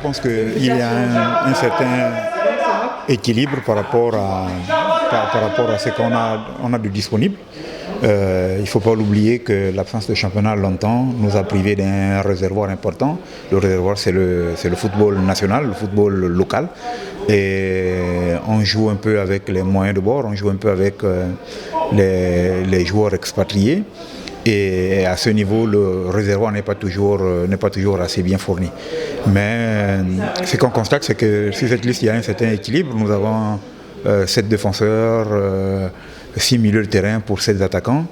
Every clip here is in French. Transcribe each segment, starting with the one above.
pense qu'il y a un certain équilibre par rapport à ce qu'on a de disponible. Il ne faut pas l'oublier que l'absence de championnat longtemps nous a privés d'un réservoir important. Le réservoir, c'est le football national, le football local. Et on joue un peu avec les moyens de bord, on joue un peu avec les joueurs expatriés. Et à ce niveau, le réservoir n'est pas toujours assez bien fourni. Mais ce qu'on constate, c'est que sur cette liste, il y a un certain équilibre. Nous avons 7 défenseurs, 6 milieux de terrain pour 7 attaquants,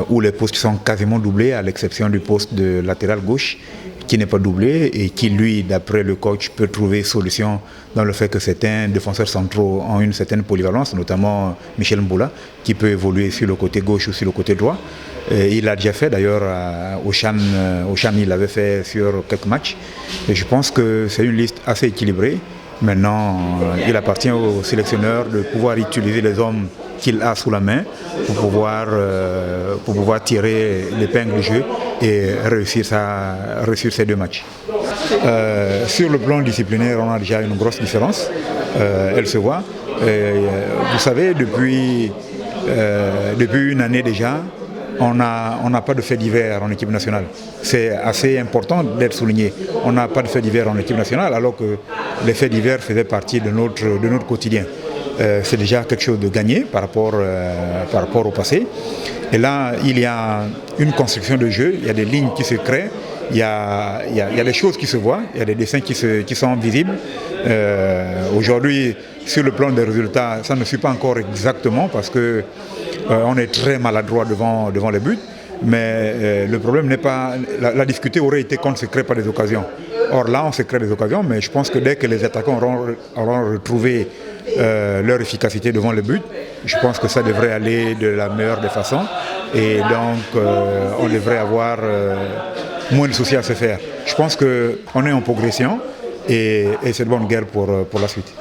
où les postes sont quasiment doublés, à l'exception du poste de latéral gauche, qui n'est pas doublé et qui, lui, d'après le coach, peut trouver solution dans le fait que certains défenseurs centraux ont une certaine polyvalence, notamment Michel Mboula, qui peut évoluer sur le côté gauche ou sur le côté droit. Et il l'a déjà fait d'ailleurs au Chan, il l'avait fait sur quelques matchs. Et je pense que c'est une liste assez équilibrée. Maintenant, il appartient au sélectionneur de pouvoir utiliser les hommes qu'il a sous la main pour pouvoir tirer l'épingle du jeu et réussir ces 2 matchs. Sur le plan disciplinaire, on a déjà une grosse différence, elle se voit. Vous savez, depuis une année déjà, on n'a pas de fait d'hiver en équipe nationale. C'est assez important d'être souligné. On n'a pas de fait d'hiver en équipe nationale alors que les faits d'hiver faisaient partie de notre quotidien. C'est déjà quelque chose de gagné par rapport au passé. Et là, il y a une construction de jeu, il y a des lignes qui se créent, il y a des choses qui se voient, il y a des dessins qui sont visibles. Aujourd'hui, sur le plan des résultats, ça ne suit pas encore exactement parce que on est très maladroit devant les buts. Mais le problème n'est pas... La difficulté aurait été qu'on ne se crée pas des occasions. Or là, on se crée des occasions, mais je pense que dès que les attaquants auront retrouvé leur efficacité devant le but, je pense que ça devrait aller de la meilleure des façons. Et donc, on devrait avoir moins de soucis à se faire. Je pense qu'on est en progression et c'est de bonne guerre pour la suite.